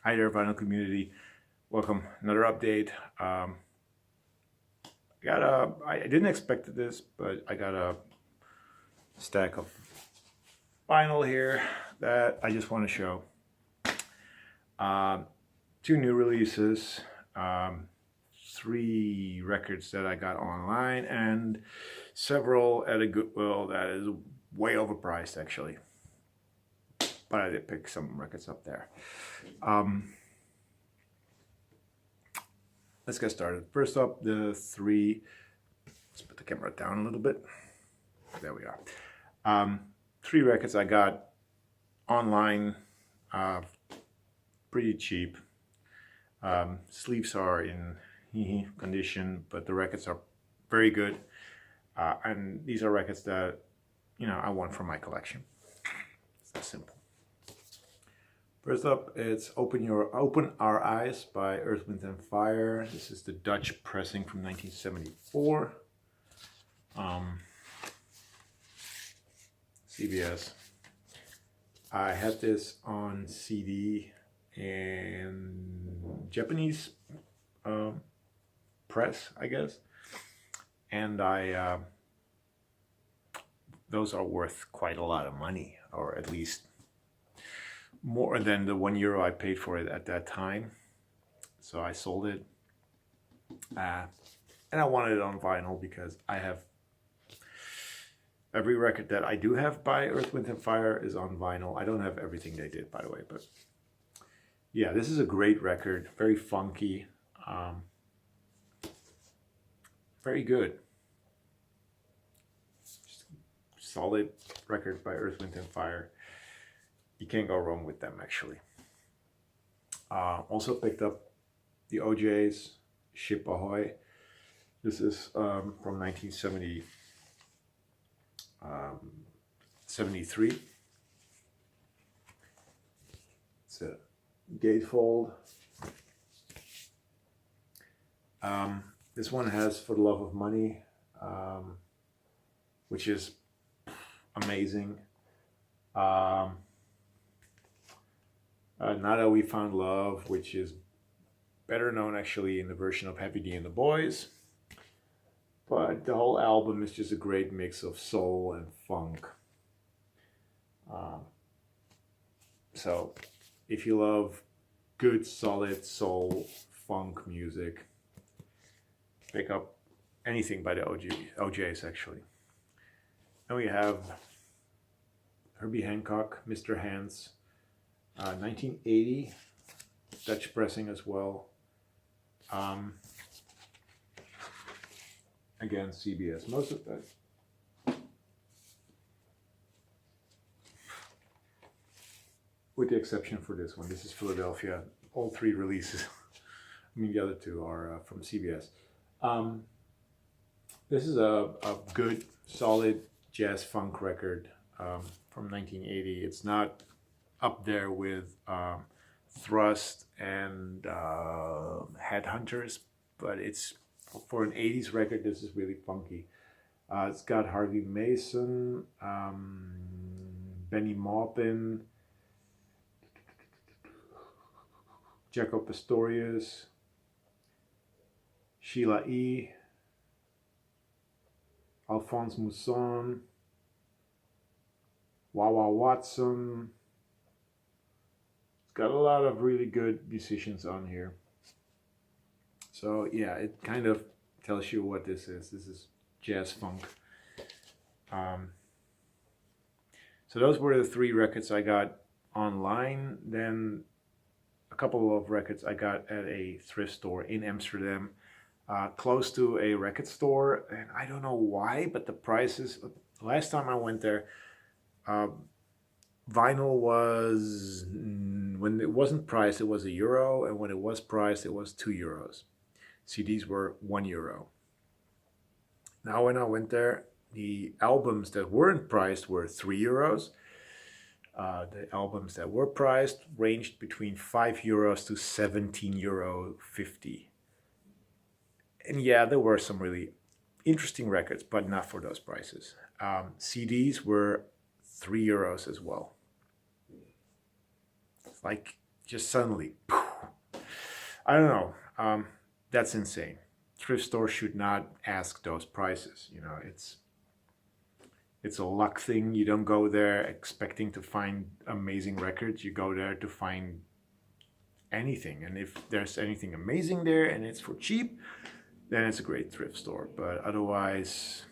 Hi there, vinyl community. Welcome. Another update. I didn't expect this, but I got a stack of vinyl here that I just want to show. Two new releases, 3 records that I got online, and several at a Goodwill that is way overpriced actually. But I did pick some records up there. Let's get started. First up, the 3. Let's put the camera down a little bit. There we are. 3 records I got online, pretty cheap. Sleeves are in condition, but the records are very good. And these are records that, I want for my collection. It's that simple. First up, it's Open Our Eyes by Earth, Wind & Fire. This is the Dutch pressing from 1974. CBS. I had this on CD and Japanese press, I guess. And those are worth quite a lot of money, or at least more than the €1 I paid for it at that time. So I sold it, and I wanted it on vinyl because I have every record that I do have by Earth, Wind & Fire is on vinyl. I don't have everything they did, by the way, but yeah, this is a great record, very funky, very good. Just solid record by Earth, Wind & Fire. You can't go wrong with them, actually. Also picked up the OJ's Ship Ahoy. This is from 1973. It's a gatefold. This one has For the Love of Money, which is amazing. Now That We Found Love, which is better known actually in the version of Heavy D and the Boys. But the whole album is just a great mix of soul and funk. So if you love good, solid soul, funk music, pick up anything by the OJs actually. And we have Herbie Hancock, Mr. Hands. 1980, Dutch pressing as well. Again, CBS. Most of that, with the exception for this one. This is Philadelphia. All 3 releases. I mean, the other 2 are from CBS. This is a good, solid jazz funk record from 1980. It's not up there with Thrust and Headhunters, but it's for an 80s record. This is really funky. It's got Harvey Mason, Benny Maupin, Jaco Pastorius, Sheila E., Alphonse Mousson, Wawa Watson. Got a lot of really good musicians on here. So yeah, it kind of tells you what this is. This is jazz funk. So those were the 3 records I got online. Then a couple of records I got at a thrift store in Amsterdam, close to a record store. And I don't know why, but the prices, last time I went there, vinyl was, when it wasn't priced, it was €1, and when it was priced, it was €2. CDs were €1. Now when I went there, the albums that weren't priced were €3. The albums that were priced ranged between €5 to €17.50. And yeah, there were some really interesting records, but not for those prices. CDs were €3 as well. It's like just suddenly, poof, I don't know. That's insane. Thrift stores should not ask those prices. You know, it's a luck thing. You don't go there expecting to find amazing records. You go there to find anything. And if there's anything amazing there and it's for cheap, then it's a great thrift store. But otherwise,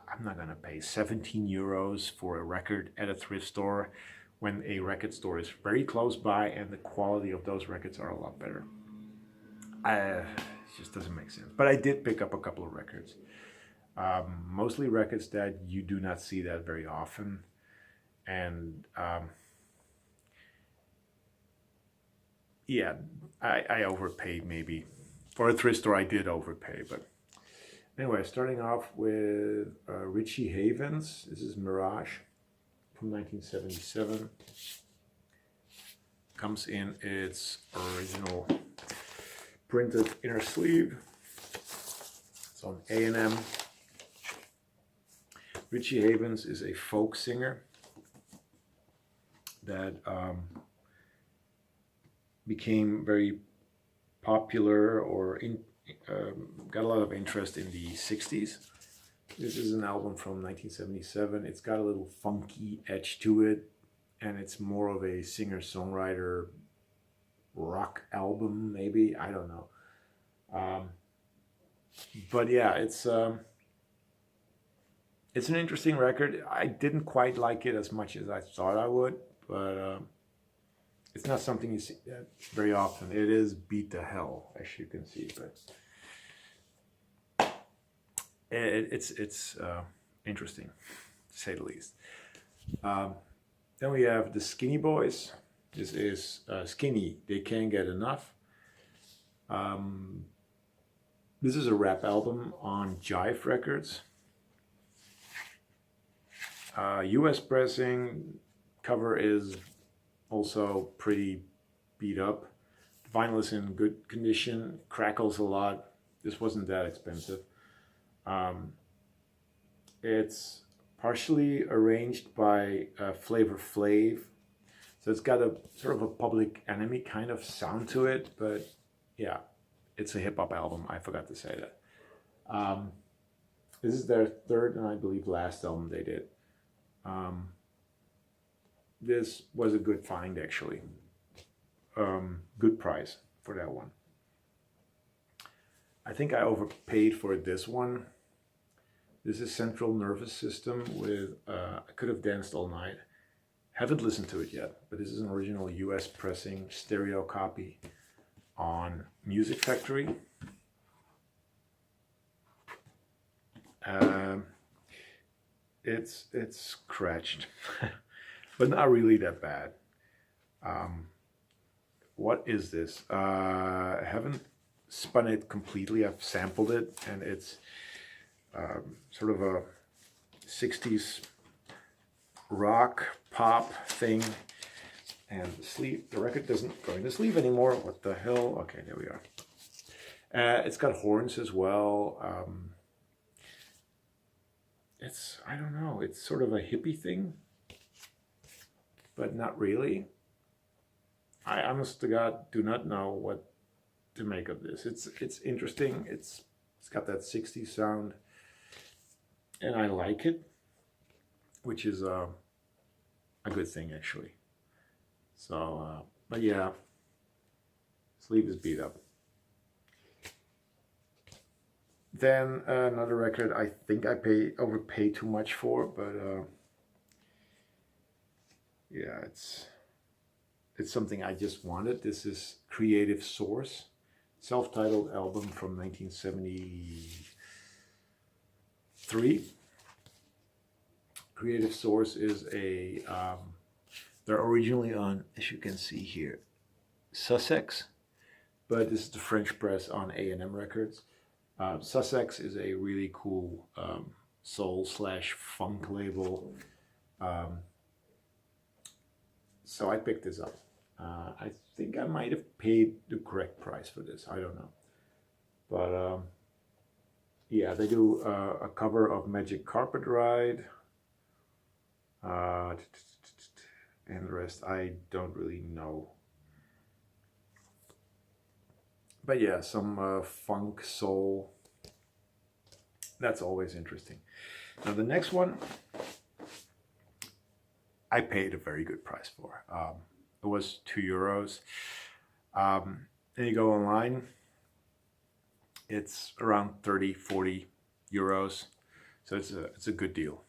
I'm not gonna pay 17 euros for a record at a thrift store when a record store is very close by and the quality of those records are a lot better. It just doesn't make sense. But I did pick up a couple of records. Mostly records that you do not see that very often. And yeah, I overpaid maybe. For a thrift store, I did overpay. But anyway, starting off with Richie Havens. This is Mirage from 1977. Comes in its original printed inner sleeve. It's on A&M. Richie Havens is a folk singer that became very popular or got a lot of interest in the 60s. This is an album from 1977. It's got a little funky edge to it, and it's more of a singer-songwriter rock album, maybe. I don't know. But yeah, it's an interesting record. I didn't quite like it as much as I thought I would, but it's not something you see very often. It is beat to hell, as you can see, but it's interesting, to say the least. Then we have the Skinny Boys. This is Skinny, They Can't Get Enough. This is a rap album on Jive Records. US pressing, cover is also pretty beat up. The vinyl is in good condition, crackles a lot. This wasn't that expensive. It's partially arranged by Flavor Flav. So it's got a sort of a Public Enemy kind of sound to it, but yeah, it's a hip hop album. I forgot to say that. This is their third and I believe last album they did. This was a good find actually. Good price for that one. I think I overpaid for this one. This is Central Nervous System with I Could Have Danced All Night. Haven't listened to it yet, but this is an original US pressing stereo copy on Music Factory. It's scratched, but not really that bad. What is this? I haven't spun it completely. I've sampled it, and it's sort of a 60s rock pop thing. And the sleeve, the record doesn't go in the sleeve anymore. What the hell? Okay, there we are. It's got horns as well. It's, I don't know, it's sort of a hippie thing, but not really. I honest to God do not know what to make of this. It's interesting. It's got that 60s sound, and I like it, which is a good thing actually. So, but yeah, sleeve is beat up. Then another record I think I overpaid too much for, but yeah, it's something I just wanted. This is Creative Source, self-titled album from 1973. Creative Source is a they're originally on, as you can see here, Sussex, but this is the French press on A&M Records. Sussex is a really cool soul/funk label. So I picked this up. I think I might have paid the correct price for this. I don't know. But yeah, they do a cover of Magic Carpet Ride. And the rest I don't really know. But yeah, some funk, soul. That's always interesting. Now the next one, I paid a very good price for. It was €2. And you go online, it's around 30, 40 euros. So it's a good deal.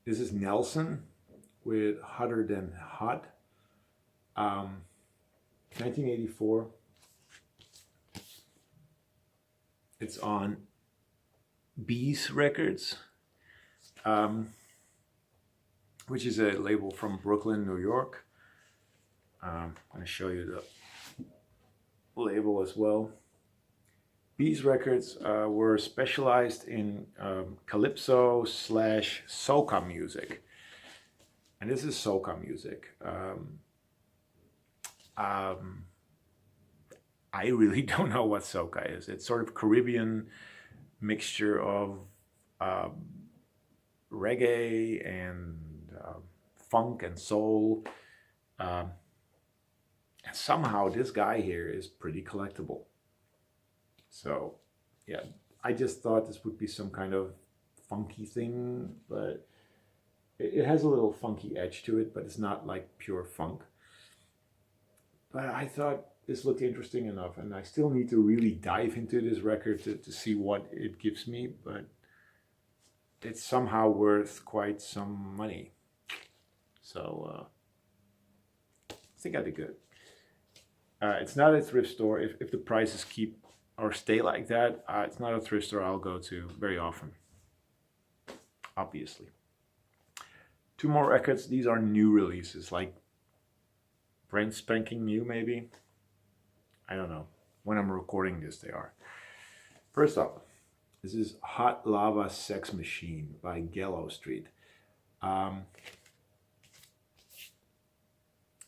This is Nelson with Hotter Than Hot, 1984. It's on Bees Records, which is a label from Brooklyn, New York. I'm going to show you the label as well. Bees Records were specialized in calypso / soca music. And this is soca music. I really don't know what soca is. It's sort of Caribbean mixture of reggae and funk and soul. And somehow this guy here is pretty collectible. So yeah, I just thought this would be some kind of funky thing, but it has a little funky edge to it, but it's not like pure funk. But I thought this looked interesting enough, and I still need to really dive into this record to see what it gives me, but it's somehow worth quite some money. So I think I did good. It's not a thrift store. If the prices keep or stay like that, it's not a thrift store I'll go to very often, obviously. Two more records. These are new releases, like brand spanking new maybe. I don't know. When I'm recording this, they are. First up, this is Hot Lava Sex Machine by Yello Street.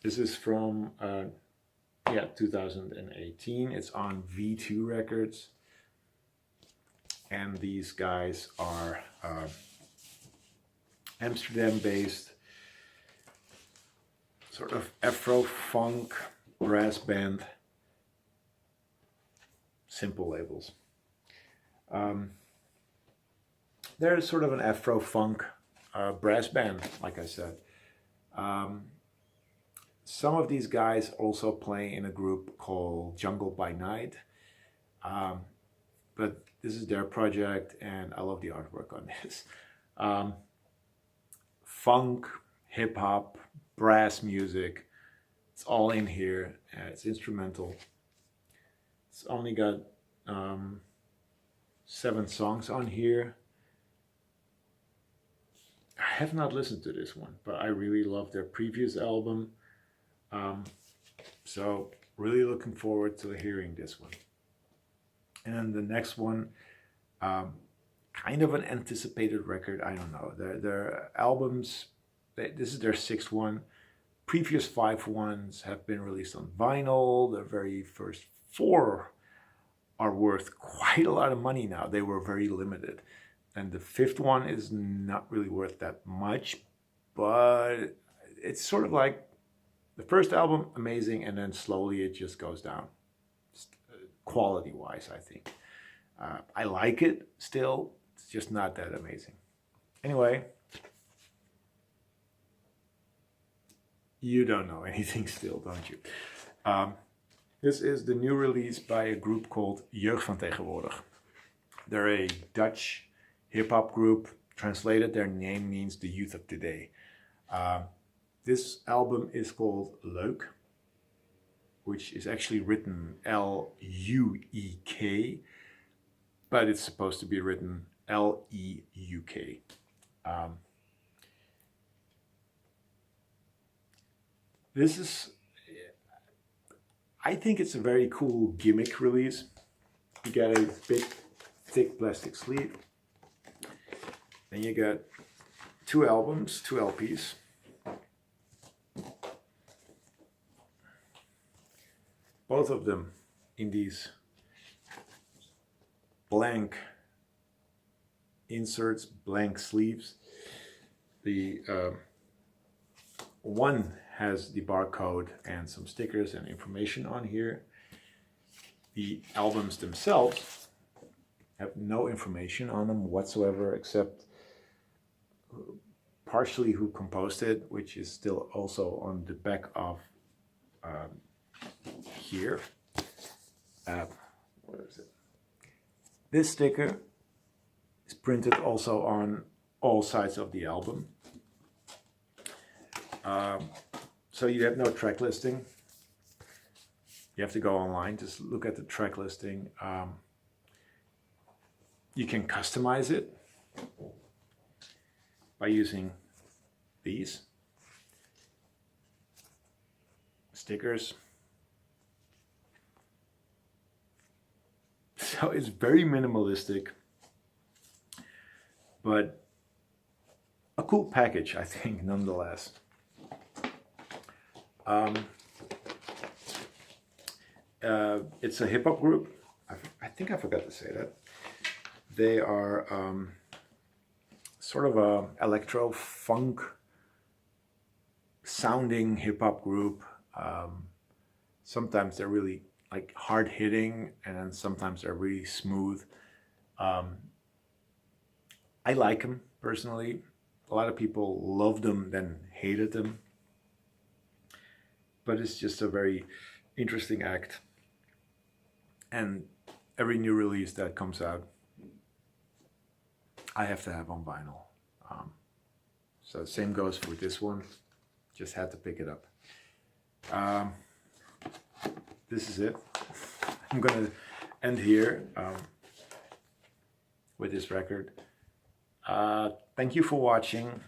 This is from 2018. It's on V2 Records. And these guys are Amsterdam-based, sort of Afro-funk brass band. Simple labels. They're sort of an Afro-funk brass band, like I said. Some of these guys also play in a group called Jungle by Night. But this is their project, and I love the artwork on this. Funk, hip-hop, brass music. It's all in here. It's instrumental. It's only got 7 songs on here. I have not listened to this one, but I really love their previous album. So really looking forward to hearing this one. And then the next one, kind of an anticipated record. I don't know. Their albums, this is their 6th one. Previous 5 ones have been released on vinyl. The very first 4 are worth quite a lot of money now. They were very limited. And the 5th one is not really worth that much, but it's sort of like the first album, amazing, and then slowly it just goes down, quality-wise, I think. I like it still, it's just not that amazing. Anyway, you don't know anything still, don't you? This is the new release by a group called Jeugd van Tegenwoordig. They're a Dutch hip-hop group. Translated, their name means the youth of today. This album is called Leuk, which is actually written L-U-E-K, but it's supposed to be written L-E-U-K. This is, I think it's a very cool gimmick release. You got a big, thick plastic sleeve. Then you got 2 albums, 2 LPs. Both of them in these blank inserts, blank sleeves. The one has the barcode and some stickers and information on here. The albums themselves have no information on them whatsoever, except partially who composed it, which is still also on the back of here. What is it? This sticker is printed also on all sides of the album. So you have no track listing. You have to go online, just look at the track listing. You can customize it by using these stickers. So it's very minimalistic, but a cool package, I think, nonetheless. It's a hip hop group. I think I forgot to say that. They are sort of a electro funk sounding hip hop group. Sometimes they're really like hard hitting, and then sometimes they're really smooth. I like them personally. A lot of people loved them, then hated them. But it's just a very interesting act. And every new release that comes out, I have to have on vinyl. So the same goes for this one. Just had to pick it up. This is it. I'm gonna end here with this record. Thank you for watching.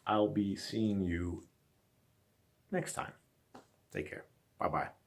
I'll be seeing you next time. Take care. Bye-bye.